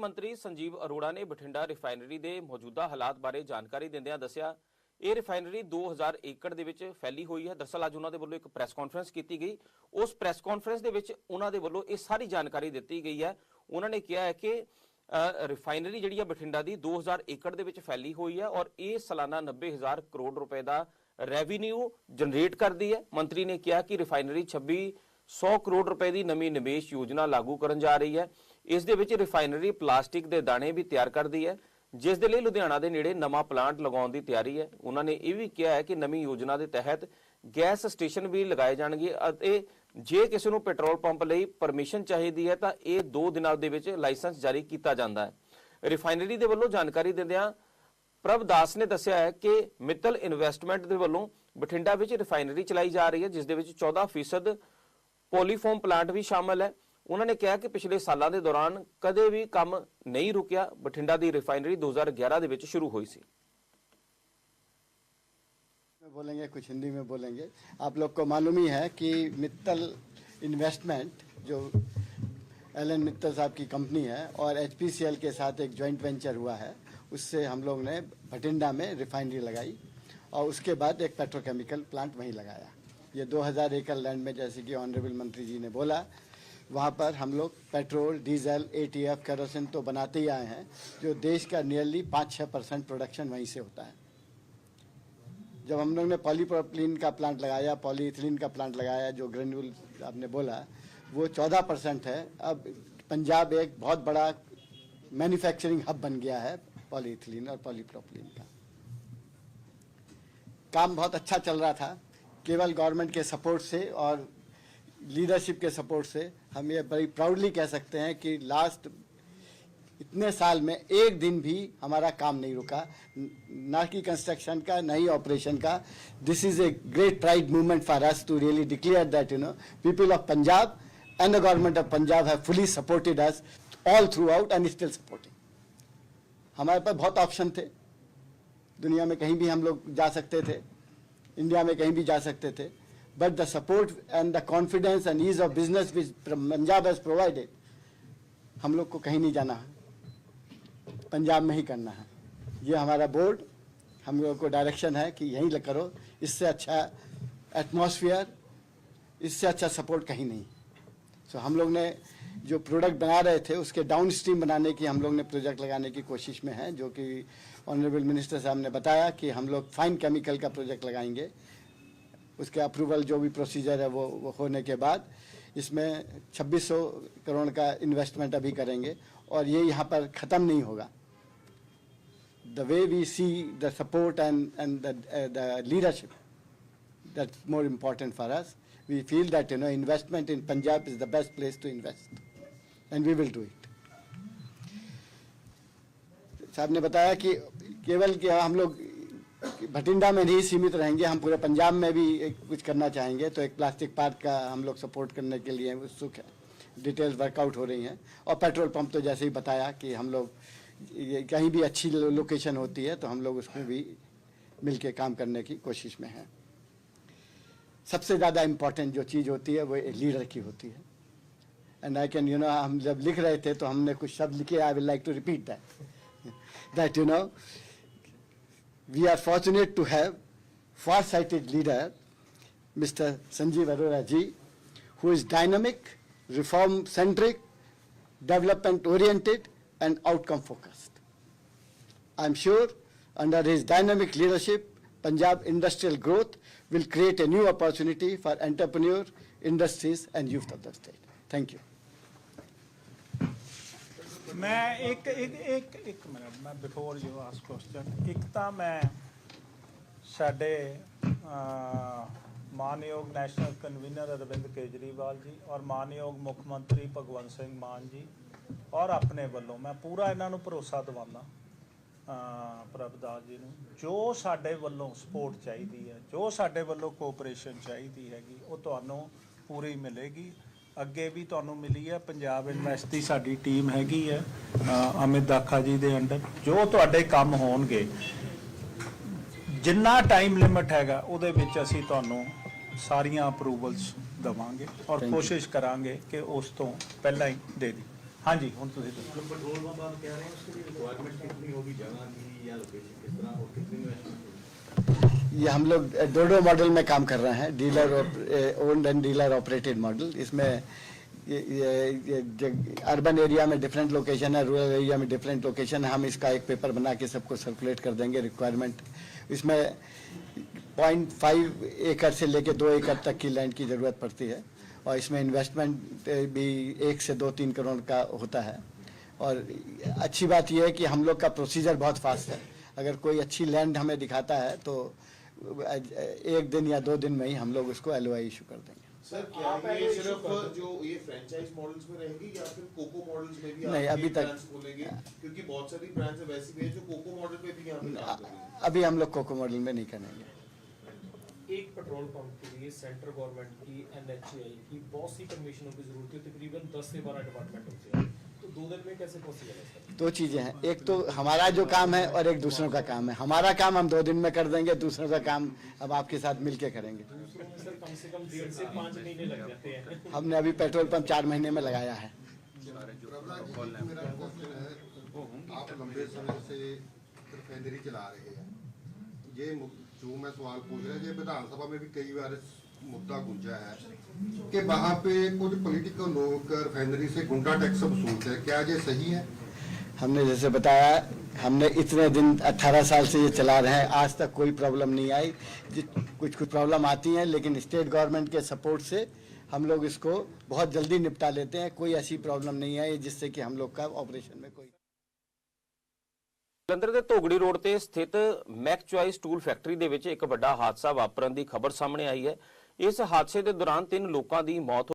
ਮੰਤਰੀ ਸੰਜੀਵ ਅਰੋੜਾ ਨੇ ਬਠਿੰਡਾ ਰਿਫਾਈਨਰੀ ਦੇ ਮੌਜੂਦਾ ਹਾਲਾਤ ਬਾਰੇ ਜਾਣਕਾਰੀ ਦਿੰਦਿਆਂ ਦੱਸਿਆ ਇਹ ਰਿਫਾਈਨਰੀ 2000 ਏਕੜ ਦੇ ਵਿੱਚ ਫੈਲੀ ਹੋਈ ਹੈ। ਦਰਅਸਲ ਅੱਜ ਉਹਨਾਂ ਦੇ ਵੱਲੋਂ ਇੱਕ ਪ੍ਰੈਸ ਕਾਨਫਰੰਸ ਕੀਤੀ ਗਈ। ਉਸ ਪ੍ਰੈਸ ਕਾਨਫਰੰਸ ਦੇ ਵਿੱਚ ਉਹਨਾਂ ਦੇ ਵੱਲੋਂ ਇਹ ਸਾਰੀ ਜਾਣਕਾਰੀ ਦਿੱਤੀ ਗਈ ਹੈ। ਉਹਨਾਂ ਨੇ ਕਿਹਾ ਹੈ ਕਿ ਰਿਫਾਈਨਰੀ ਜਿਹੜੀ ਹੈ ਬਠਿੰਡਾ ਦੀ 2000 ਏਕੜ ਦੇ ਵਿੱਚ ਫੈਲੀ ਹੋਈ ਹੈ ਔਰ ਇਹ ਸਾਲਾਨਾ 90,000 ਕਰੋੜ ਰੁਪਏ ਦਾ ਰੈਵਨਿਊ ਜਨਰੇਟ ਕਰਦੀ ਹੈ। ਮੰਤਰੀ ਨੇ ਕਿਹਾ ਕਿ ਰਿਫਾਈਨਰੀ 2600 ਕਰੋੜ ਰੁਪਏ ਦੀ ਨਵੀਂ ਨਿਵੇਸ਼ ਯੋਜਨਾ ਲਾਗੂ ਕਰਨ ਜਾ ਰਹੀ ਹੈ। ਇਸ ਦੇ ਵਿੱਚ ਰਿਫਾਈਨਰੀ ਪਲਾਸਟਿਕ ਦੇ ਦਾਣੇ ਵੀ ਤਿਆਰ ਕਰਦੀ ਹੈ, ਜਿਸ ਦੇ ਲਈ ਲੁਧਿਆਣਾ ਦੇ ਨੇੜੇ ਨਵਾਂ ਪਲਾਂਟ ਲਗਾਉਣ ਦੀ ਤਿਆਰੀ ਹੈ। ਉਹਨਾਂ ਨੇ ਇਹ ਵੀ ਕਿਹਾ ਹੈ ਕਿ ਨਵੀਂ ਯੋਜਨਾ ਦੇ ਤਹਿਤ ਗੈਸ ਸਟੇਸ਼ਨ ਵੀ ਲਗਾਏ ਜਾਣਗੇ ਅਤੇ ਜੇ ਕਿਸੇ ਨੂੰ ਪੈਟਰੋਲ ਪੰਪ ਲਈ ਪਰਮਿਸ਼ਨ ਚਾਹੀਦੀ ਹੈ ਤਾਂ ਇਹ 2 ਦਿਨਾਂ ਦੇ ਵਿੱਚ ਲਾਇਸੈਂਸ ਜਾਰੀ ਕੀਤਾ ਜਾਂਦਾ ਹੈ। ਰਿਫਾਈਨਰੀ ਦੇ ਵੱਲੋਂ ਜਾਣਕਾਰੀ ਦਿੰਦਿਆਂ ਪ੍ਰਭ ਦਾਸ ਨੇ ਦੱਸਿਆ ਹੈ ਕਿ ਮਿੱਤਲ ਇਨਵੈਸਟਮੈਂਟ ਦੇ ਵੱਲੋਂ ਬਠਿੰਡਾ ਵਿੱਚ ਰਿਫਾਈਨਰੀ ਚਲਾਈ ਜਾ ਰਹੀ ਹੈ, ਜਿਸ ਦੇ ਵਿੱਚ 14% ਪੋਲੀਫੋਮ ਪਲਾਂਟ ਵੀ ਸ਼ਾਮਲ ਹੈ। ਉਹਨਾਂ ਨੇ ਕਿਹਾ ਕਿ ਪਿਛਲੇ ਸਾਲਾਂ ਦੇ ਦੌਰਾਨ ਕਦੇ ਵੀ ਕੰਮ ਨਹੀਂ ਰੁਕਿਆ। ਬਠਿੰਡਾ ਦੀ ਰਿਫਾਈਨਰੀ 2011 ਦੇ ਵਿੱਚ ਸ਼ੁਰੂ हुई सी। बोलेंगे कुछ हिंदी में बोलेंगे। आप लोग को मालूम ही है कि मित्तल इन्वेस्टमेंट जो एलन मित्तल साहब की कंपनी है और HPCL के साथ एक जॉइंट वेंचर हुआ है, उससे हम लोग ने बठिंडा में रिफाइनरी लगाई और उसके बाद एक पेट्रोकेमिकल प्लांट वहीं लगाया। ये 2000 एकड़ लैंड में, जैसे कि ऑनरेबल मंत्री जी ने बोला, वहाँ पर हम लोग पेट्रोल, डीजल, ATF, केरोसिन तो बनाते ही आए हैं। जो देश का नियरली 5-6% प्रोडक्शन वहीं से होता है। जब हम लोग ने पॉलीप्रोपिलीन का प्लांट लगाया, पॉलीइथिलीन का प्लांट लगाया, जो ग्रेन्यूल आपने बोला वो 14% है। अब पंजाब एक बहुत बड़ा मैन्युफैक्चरिंग हब बन गया है पॉलीइथिलीन और पॉलीप्रोपिलीन का। काम बहुत अच्छा चल रहा था। केवल गवर्नमेंट के सपोर्ट से और लीडरशिप के सपोर्ट से हम ये बड़ी प्राउडली कह सकते हैं कि लास्ट इतने साल में एक दिन भी हमारा काम नहीं रुका, ना कि कंस्ट्रक्शन का ना ही ऑपरेशन का। This is a great pride movement for us to really declare that people of Punjab and the government of Punjab have fully supported us all throughout and still supporting. हमारे पास बहुत ऑप्शन थे, दुनिया में कहीं भी हम लोग जा सकते थे, इंडिया में कहीं भी जा सकते थे, but the support and the confidence and ease of business which Punjab has provided, हम लोग को कहीं नहीं जाना है, पंजाब में ही करना है। ये हमारा बोर्ड हम लोगों को डायरेक्शन है कि यहीं करो। इससे अच्छा एटमॉस्फेयर, इससे अच्छा सपोर्ट कहीं नहीं। सो हम लोग ने जो प्रोडक्ट बना रहे थे उसके डाउन स्ट्रीम बनाने की हम लोग ने प्रोजेक्ट लगाने की कोशिश में है, जो कि ऑनरेबल मिनिस्टर साहब ने बताया कि हम लोग फाइन केमिकल का प्रोजेक्ट लगाएंगे। उसके अप्रूवल जो भी प्रोसीजर है वो होने के बाद इसमें 2600 करोड़ का इन्वेस्टमेंट अभी करेंगे और ये यहाँ पर ख़त्म नहीं होगा। The way we see the support and the leadership, that's more important for us. We feel that investment in Punjab is the best place to invest and we will do it. साहब ने बताया कि केवल कि हम लोग भटिंडा में नहीं सीमित रहेंगे, हम पूरे पंजाब में भी कुछ करना चाहेंगे। तो एक प्लास्टिक पार्क का हम लोग सपोर्ट करने के लिए उत्सुक है। डिटेल्स वर्कआउट हो रही हैं और पेट्रोल पंप तो जैसे ही बताया कि हम लोग कहीं भी अच्छी लोकेशन होती है तो हम लोग उसमें भी मिलके काम करने की कोशिश में हैं। सबसे ज़्यादा इम्पोर्टेंट जो चीज़ होती है वो लीडर की होती है। एंड आई कैन हम जब लिख रहे थे तो हमने कुछ शब्द लिखे, I will like to repeat that we are fortunate to have far-sighted leader, Mr. Sanjeev Arora ji, who is dynamic, reform-centric, development-oriented, and outcome-focused. I am sure under his dynamic leadership, Punjab industrial growth will create a new opportunity for entrepreneur, industries, and youth of the state. Thank you. मैं एक minute मैं before you ask question, एक तो मैं साडे मानयोग national convener Arvind Kejriwal ji और मानयोग मुख्यमंत्री भगवंत सिंह मान जी और अपने वालों मैं पूरा इन्हां नूं भरोसा दिवाना प्रभदास जी नूं, जो साडे वालों सपोर्ट चाहिए है, जो साडे वालों कोऑपरेशन चाहिए हैगी वो तुहानूं पूरी मिलेगी। अगे भी तुहानूं मिली है। पंजाब इन्वेस्ट की साडी टीम हैगी है अमित दाखा जी दे अंडर, जो तुहाडे काम होणगे जिन्ना टाइम लिमिट हैगा उहदे विच असीं तुहानूं सारियां अप्रूवल्स देवांगे और कोशिश करांगे कि उस तो पहला ही दे दी। हाँ जी ਹੁਣ ਤੁਸੀਂ ਦੱਸੋ। जो पेट्रोल पंप आप कह रहे हैं उसके लिए रिक्वायरमेंट कितनी होगी, जगह की या लोकेशन किस तरह और कितनी इन्वेस्टमेंट होगी? ये हम लोग दो मॉडल में काम कर रहे हैं, dealer owned and dealer operated model. इसमें ये अर्बन एरिया में डिफरेंट लोकेशन है, रूरल एरिया में डिफरेंट लोकेशन है। हम इसका एक पेपर बना के सबको सर्कुलेट कर देंगे रिक्वायरमेंट। इसमें 0.5 एकड़ से लेके 2 एकड़ तक की लैंड की ज़रूरत पड़ती है और इसमें इन्वेस्टमेंट भी 1 से 2-3 करोड़ का होता है। और अच्छी बात यह है कि हम लोग का प्रोसीजर बहुत फास्ट है। अगर कोई अच्छी लैंड हमें दिखाता है तो 1 दिन या 2 दिन में ही हम लोग उसको LOI इशू कर देंगे। सर क्या ये सिर्फ जो ये फ्रेंचाइज मॉडल्स में रहेगी या फिर कोको मॉडल्स में भी नहीं, आप अभी तक ब्रांड्स खोलेंगे? क्योंकि बहुत सारी ब्रांड्स वैसी भी है जो कोको मॉडल पे भी यहाँ पे काम कर रही है। अभी हम लोग कोको मॉडल में नहीं करेंगे। एक पेट्रोल पंप के लिए सेंट्रल गवर्नमेंट की NHAI की बहुत सी परमिशनों की जरूरत है, तकरीबन 10 से 12 डिपार्टमेंट होते हैं, तो 2 दिन में कैसे पॉसिबल है सर? 2 चीज़ें हैं, एक तो हमारा जो काम है और एक दूसरों का काम है। हमारा काम हम 2 दिन में कर देंगे, दूसरों का काम अब आपके साथ मिलके करेंगे। दूसरों में सर कम से कम 1.5 से 5 महीने लग जाते हैं। हमने अभी पेट्रोल पंप 4 महीने में लगाया है। मेरा क्वेश्चन है, आप लंबे समय से रिफाइनरी चला रहे हैं, ये जो मैं सवाल पूछ रहा हूँ, ये विधानसभा में भी कई बार इस मुद्दा गूंजा है कि वहाँ पे कुछ पॉलिटिकल लोग रिफाइनरी से गुंडा टैक्स वसूलते हैं, क्या ये सही है? हमने जैसे बताया, हमने इतने दिन 18 साल से ये चला रहे हैं, आज तक कोई प्रॉब्लम नहीं आई। कुछ प्रॉब्लम आती हैं लेकिन स्टेट गवर्नमेंट के सपोर्ट से हम लोग इसको बहुत जल्दी निपटा लेते हैं। कोई ऐसी प्रॉब्लम नहीं आई जिससे कि हम लोग का ऑपरेशन में कोई। ਜਲੰਧਰ ਦੇ ਧੋਗੜੀ ਰੋਡ ਤੇ ਸਥਿਤ ਮੈਕ ਚੁਆਇਸ ਟੂਲ ਫੈਕਟਰੀ ਦੇ ਵਿੱਚ ਇੱਕ ਵੱਡਾ ਹਾਦਸਾ ਵਾਪਰਨ ਦੀ ਖਬਰ ਸਾਹਮਣੇ ਆਈ ਹੈ। ਇਸ ਹਾਦਸੇ ਦੇ ਦੌਰਾਨ 3 ਲੋਕਾਂ ਦੀ ਮੌਤ